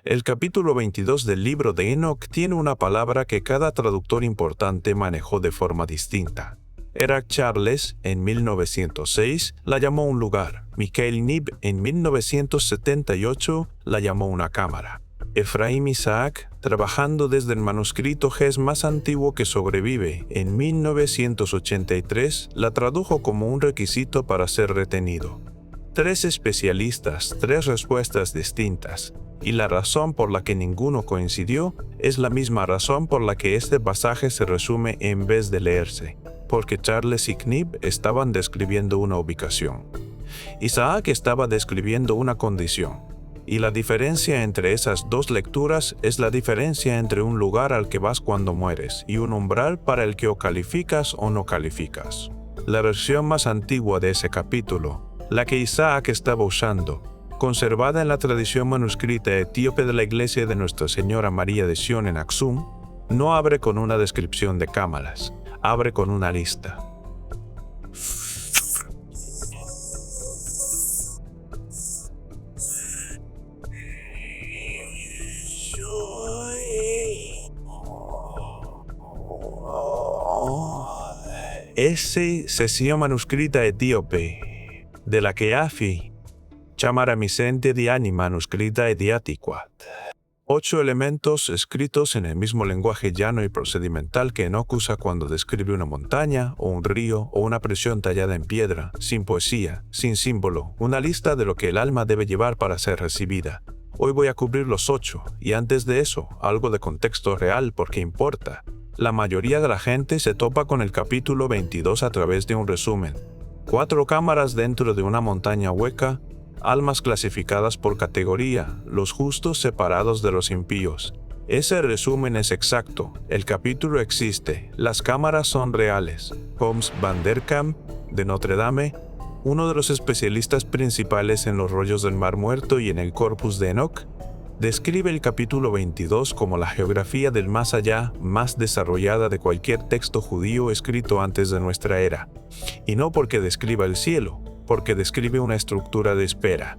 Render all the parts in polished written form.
El capítulo 22 del libro de Enoch tiene una palabra que cada traductor importante manejó de forma distinta. Eric Charles, en 1906, la llamó un lugar. Mikhail Nib, en 1978, la llamó una cámara. Efraim Isaac, trabajando desde el manuscrito Ges más antiguo que sobrevive, en 1983, la tradujo como un requisito para ser retenido. 3 especialistas, 3 respuestas distintas, y la razón por la que ninguno coincidió es la misma razón por la que este pasaje se resume en vez de leerse, porque Charles y Knibb estaban describiendo una ubicación. Isaac estaba describiendo una condición, y la diferencia entre esas dos lecturas es la diferencia entre un lugar al que vas cuando mueres y un umbral para el que o calificas o no calificas. La versión más antigua de ese capítulo, la que Isaac estaba usando, conservada en la tradición manuscrita etíope de la iglesia de Nuestra Señora María de Sion en Aksum, no abre con una descripción de cámaras, abre con una lista. Esa sesión manuscrita etíope, de la que Afi llamara misente di anni manuscrita ediatiquat. 8 elementos escritos en el mismo lenguaje llano y procedimental que Enoch usa cuando describe una montaña, o un río, o una prisión tallada en piedra, sin poesía, sin símbolo, una lista de lo que el alma debe llevar para ser recibida. Hoy voy a cubrir los 8, y antes de eso, algo de contexto real porque importa. La mayoría de la gente se topa con el capítulo 22 a través de un resumen. 4 cámaras dentro de una montaña hueca, almas clasificadas por categoría, los justos separados de los impíos. Ese resumen es exacto, el capítulo existe, las cámaras son reales. Homs van der Kamp, de Notre Dame, uno de los especialistas principales en los rollos del Mar Muerto y en el corpus de Enoch, describe el capítulo 22 como la geografía del más allá más desarrollada de cualquier texto judío escrito antes de nuestra era, y no porque describa el cielo, porque describe una estructura de espera.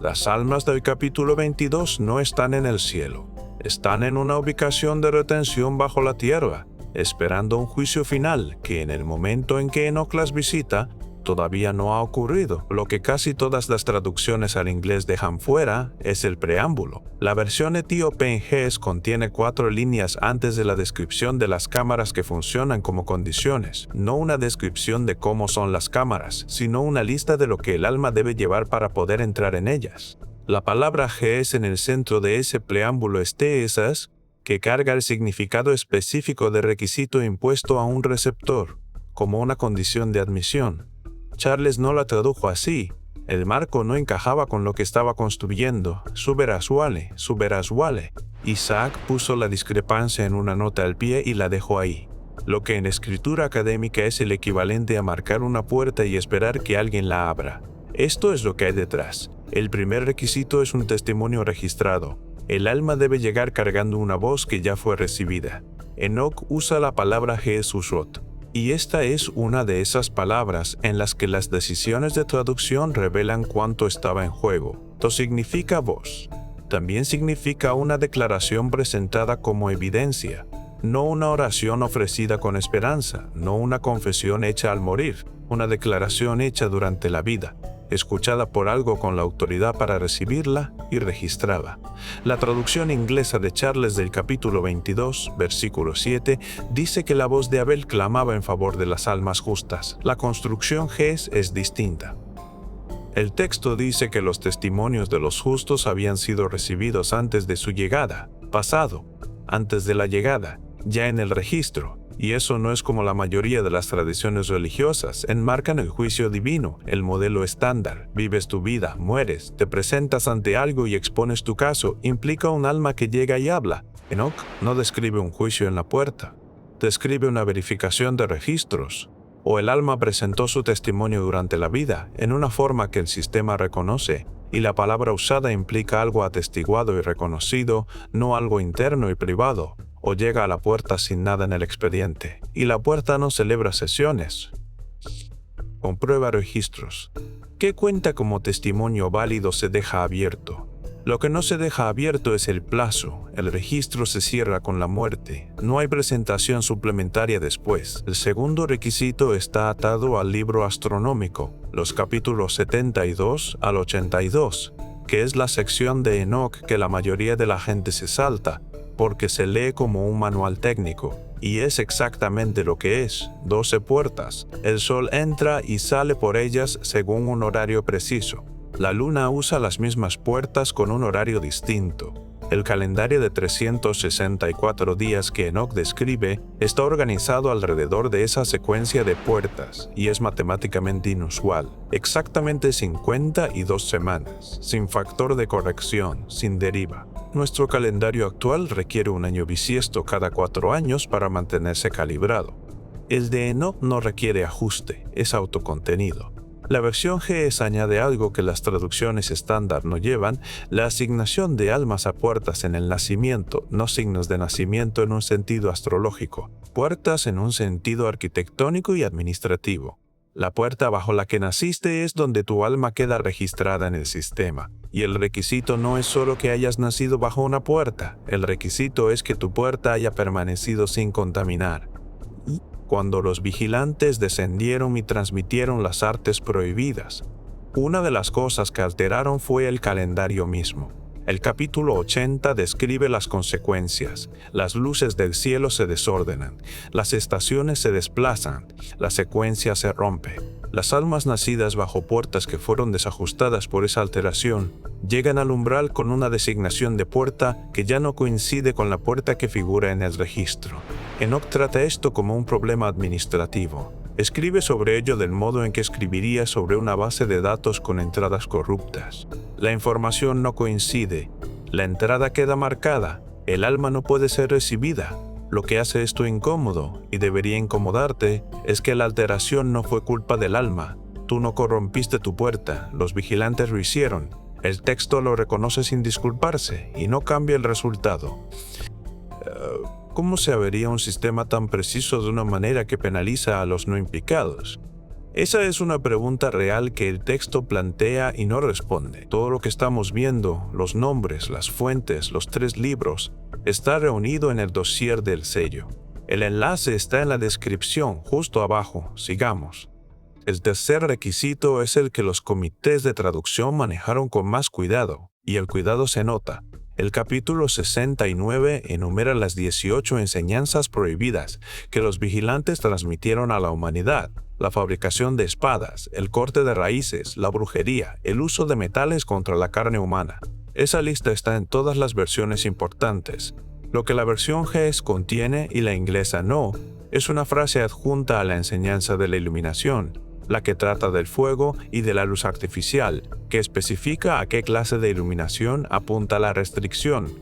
Las almas del capítulo 22 no están en el cielo, están en una ubicación de retención bajo la tierra, esperando un juicio final que en el momento en que Enoch las visita, todavía no ha ocurrido. Lo que casi todas las traducciones al inglés dejan fuera es el preámbulo. La versión etíope en Ges contiene 4 líneas antes de la descripción de las cámaras que funcionan como condiciones, no una descripción de cómo son las cámaras, sino una lista de lo que el alma debe llevar para poder entrar en ellas. La palabra Ges en el centro de ese preámbulo es teesas, que carga el significado específico de requisito impuesto a un receptor, como una condición de admisión. Charles no la tradujo así. El marco no encajaba con lo que estaba construyendo. Suberasuale. Isaac puso la discrepancia en una nota al pie y la dejó ahí. Lo que en escritura académica es el equivalente a marcar una puerta y esperar que alguien la abra. Esto es lo que hay detrás. El primer requisito es un testimonio registrado. El alma debe llegar cargando una voz que ya fue recibida. Enoch usa la palabra Jesushot. Y esta es una de esas palabras en las que las decisiones de traducción revelan cuánto estaba en juego. Esto significa voz. También significa una declaración presentada como evidencia, no una oración ofrecida con esperanza, no una confesión hecha al morir, una declaración hecha durante la vida, escuchada por algo con la autoridad para recibirla y registrada. La traducción inglesa de Charles del capítulo 22, versículo 7, dice que la voz de Abel clamaba en favor de las almas justas. La construcción Ges es distinta. El texto dice que los testimonios de los justos habían sido recibidos antes de su llegada, pasado, antes de la llegada, ya en el registro. Y eso no es como la mayoría de las tradiciones religiosas, enmarcan el juicio divino, el modelo estándar. Vives tu vida, mueres, te presentas ante algo y expones tu caso, implica un alma que llega y habla. Enoch no describe un juicio en la puerta, describe una verificación de registros. O el alma presentó su testimonio durante la vida, en una forma que el sistema reconoce, y la palabra usada implica algo atestiguado y reconocido, no algo interno y privado. O llega a la puerta sin nada en el expediente, y la puerta no celebra sesiones. Comprueba registros. ¿Qué cuenta como testimonio válido se deja abierto? Lo que no se deja abierto es el plazo. El registro se cierra con la muerte. No hay presentación suplementaria después. El segundo requisito está atado al libro astronómico, los capítulos 72 al 82, que es la sección de Enoc que la mayoría de la gente se salta, porque se lee como un manual técnico. Y es exactamente lo que es: 12 puertas. El sol entra y sale por ellas según un horario preciso. La luna usa las mismas puertas con un horario distinto. El calendario de 364 días que Enoc describe está organizado alrededor de esa secuencia de puertas y es matemáticamente inusual. Exactamente 52 semanas, sin factor de corrección, sin deriva. Nuestro calendario actual requiere un año bisiesto cada 4 años para mantenerse calibrado. El de Enoc no requiere ajuste, es autocontenido. La versión GES añade algo que las traducciones estándar no llevan: la asignación de almas a puertas en el nacimiento, no signos de nacimiento en un sentido astrológico, puertas en un sentido arquitectónico y administrativo. La puerta bajo la que naciste es donde tu alma queda registrada en el sistema. Y el requisito no es solo que hayas nacido bajo una puerta, el requisito es que tu puerta haya permanecido sin contaminar. Cuando los vigilantes descendieron y transmitieron las artes prohibidas, una de las cosas que alteraron fue el calendario mismo. El capítulo 80 describe las consecuencias. Las luces del cielo se desordenan, las estaciones se desplazan, la secuencia se rompe. Las almas nacidas bajo puertas que fueron desajustadas por esa alteración llegan al umbral con una designación de puerta que ya no coincide con la puerta que figura en el registro. Enoc trata esto como un problema administrativo. Escribe sobre ello del modo en que escribiría sobre una base de datos con entradas corruptas. La información no coincide, la entrada queda marcada, el alma no puede ser recibida. Lo que hace esto incómodo, y debería incomodarte, es que la alteración no fue culpa del alma. Tú no corrompiste tu puerta, los vigilantes lo hicieron. El texto lo reconoce sin disculparse, y no cambia el resultado. ¿Cómo se avería un sistema tan preciso de una manera que penaliza a los no implicados? Esa es una pregunta real que el texto plantea y no responde. Todo lo que estamos viendo, los nombres, las fuentes, los 3 libros, está reunido en el dossier del sello. El enlace está en la descripción, justo abajo. Sigamos. El tercer requisito es el que los comités de traducción manejaron con más cuidado, y el cuidado se nota. El capítulo 69 enumera las 18 enseñanzas prohibidas que los vigilantes transmitieron a la humanidad: la fabricación de espadas, el corte de raíces, la brujería, el uso de metales contra la carne humana. Esa lista está en todas las versiones importantes. Lo que la versión GES contiene y la inglesa no, es una frase adjunta a la enseñanza de la iluminación, la que trata del fuego y de la luz artificial, que especifica a qué clase de iluminación apunta la restricción.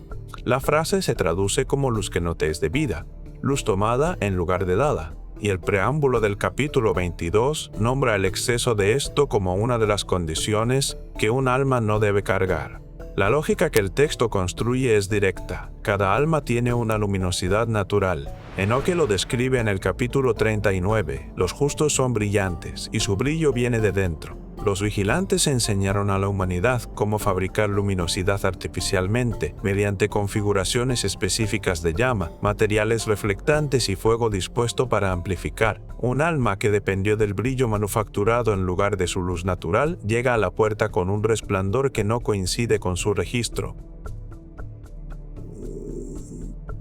La frase se traduce como luz que no te es debida, luz tomada en lugar de dada, y el preámbulo del capítulo 22 nombra el exceso de esto como una de las condiciones que un alma no debe cargar. La lógica que el texto construye es directa. Cada alma tiene una luminosidad natural. Enoc lo describe en el capítulo 39. Los justos son brillantes, y su brillo viene de dentro. Los vigilantes enseñaron a la humanidad cómo fabricar luminosidad artificialmente, mediante configuraciones específicas de llama, materiales reflectantes y fuego dispuesto para amplificar. Un alma que dependió del brillo manufacturado en lugar de su luz natural llega a la puerta con un resplandor que no coincide con su registro.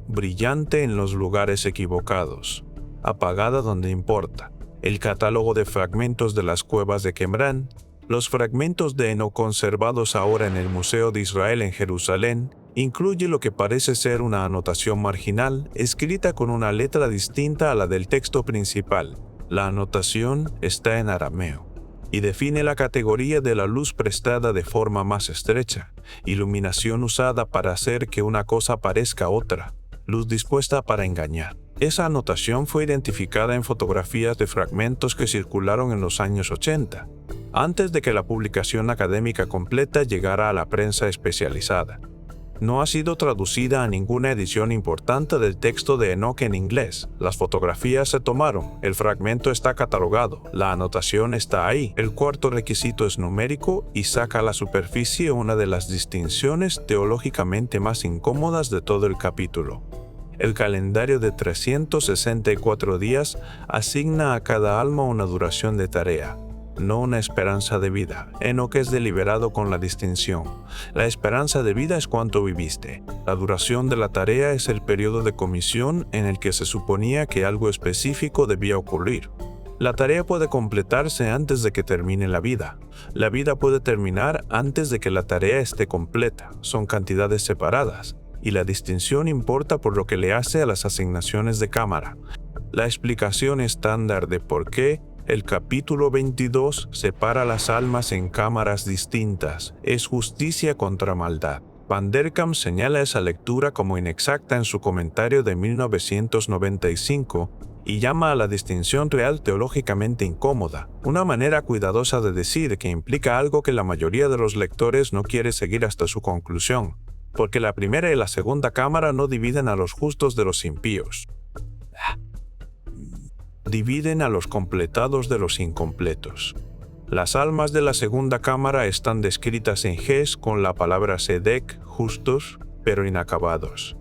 Brillante en los lugares equivocados, apagada donde importa. El catálogo de fragmentos de las cuevas de Qumran, los fragmentos de Enoc conservados ahora en el Museo de Israel en Jerusalén, incluye lo que parece ser una anotación marginal escrita con una letra distinta a la del texto principal. La anotación está en arameo y define la categoría de la luz prestada de forma más estrecha, iluminación usada para hacer que una cosa parezca otra, luz dispuesta para engañar. Esa anotación fue identificada en fotografías de fragmentos que circularon en los años 80, antes de que la publicación académica completa llegara a la prensa especializada. No ha sido traducida a ninguna edición importante del texto de Enoch en inglés. Las fotografías se tomaron, el fragmento está catalogado, la anotación está ahí. El cuarto requisito es numérico y saca a la superficie una de las distinciones teológicamente más incómodas de todo el capítulo. El calendario de 364 días asigna a cada alma una duración de tarea, no una esperanza de vida. Enoch es deliberado con la distinción. La esperanza de vida es cuánto viviste. La duración de la tarea es el periodo de comisión en el que se suponía que algo específico debía ocurrir. La tarea puede completarse antes de que termine la vida. La vida puede terminar antes de que la tarea esté completa. Son cantidades separadas, y la distinción importa por lo que le hace a las asignaciones de cámara. La explicación estándar de por qué el capítulo 22 separa las almas en cámaras distintas es justicia contra maldad. Van der Kamp señala esa lectura como inexacta en su comentario de 1995 y llama a la distinción real teológicamente incómoda, una manera cuidadosa de decir que implica algo que la mayoría de los lectores no quiere seguir hasta su conclusión, porque la primera y la segunda cámara no dividen a los justos de los impíos. Dividen a los completados de los incompletos. Las almas de la segunda cámara están descritas en Ges con la palabra Sedek, justos, pero inacabados.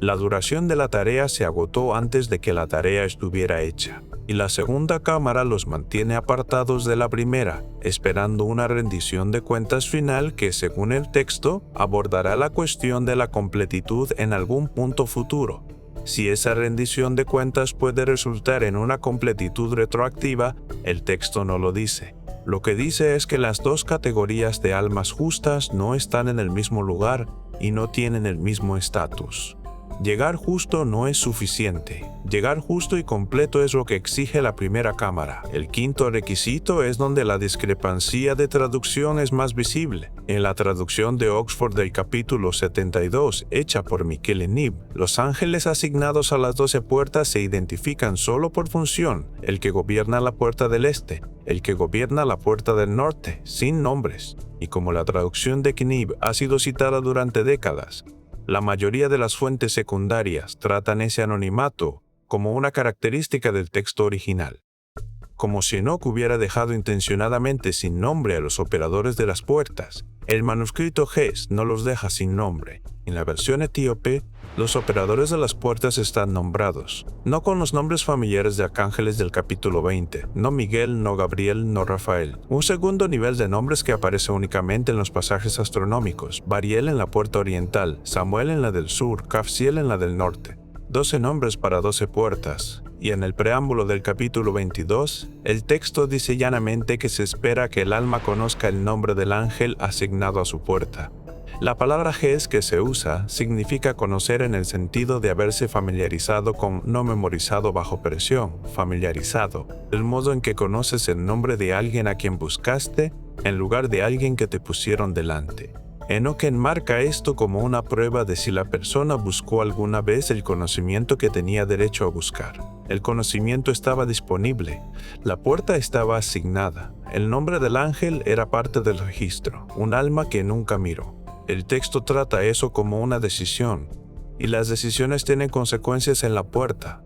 La duración de la tarea se agotó antes de que la tarea estuviera hecha, y la segunda cámara los mantiene apartados de la primera, esperando una rendición de cuentas final que, según el texto, abordará la cuestión de la completitud en algún punto futuro. Si esa rendición de cuentas puede resultar en una completitud retroactiva, el texto no lo dice. Lo que dice es que las dos categorías de almas justas no están en el mismo lugar y no tienen el mismo estatus. Llegar justo no es suficiente. Llegar justo y completo es lo que exige la primera cámara. El quinto requisito es donde la discrepancia de traducción es más visible. En la traducción de Oxford del capítulo 72, hecha por Michele Nib, los ángeles asignados a las 12 puertas se identifican solo por función: el que gobierna la puerta del este, el que gobierna la puerta del norte, sin nombres. Y como la traducción de Knib ha sido citada durante décadas, la mayoría de las fuentes secundarias tratan ese anonimato como una característica del texto original. Como si Enoch hubiera dejado intencionadamente sin nombre a los operadores de las puertas, el manuscrito Ges no los deja sin nombre. En la versión etíope, los operadores de las puertas están nombrados, no con los nombres familiares de arcángeles del capítulo 20, no Miguel, no Gabriel, no Rafael. Un segundo nivel de nombres que aparece únicamente en los pasajes astronómicos: Bariel en la puerta oriental, Samuel en la del sur, Cafsiel en la del norte. 12 nombres para 12 puertas. Y en el preámbulo del capítulo 22, el texto dice llanamente que se espera que el alma conozca el nombre del ángel asignado a su puerta. La palabra Ges que se usa significa conocer en el sentido de haberse familiarizado con, no memorizado bajo presión, familiarizado, el modo en que conoces el nombre de alguien a quien buscaste en lugar de alguien que te pusieron delante. Enoch enmarca esto como una prueba de si la persona buscó alguna vez el conocimiento que tenía derecho a buscar. El conocimiento estaba disponible, la puerta estaba asignada, el nombre del ángel era parte del registro, un alma que nunca miró. El texto trata eso como una decisión, y las decisiones tienen consecuencias en la puerta.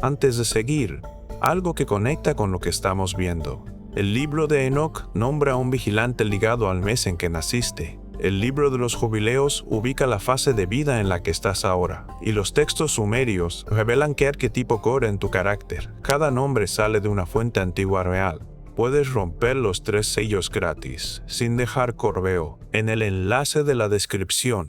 Antes de seguir, algo que conecta con lo que estamos viendo. El libro de Enoc nombra a un vigilante ligado al mes en que naciste. El libro de los jubileos ubica la fase de vida en la que estás ahora. Y los textos sumerios revelan qué arquetipo corre en tu carácter. Cada nombre sale de una fuente antigua real. Puedes romper los 3 sellos gratis, sin dejar correo, en el enlace de la descripción.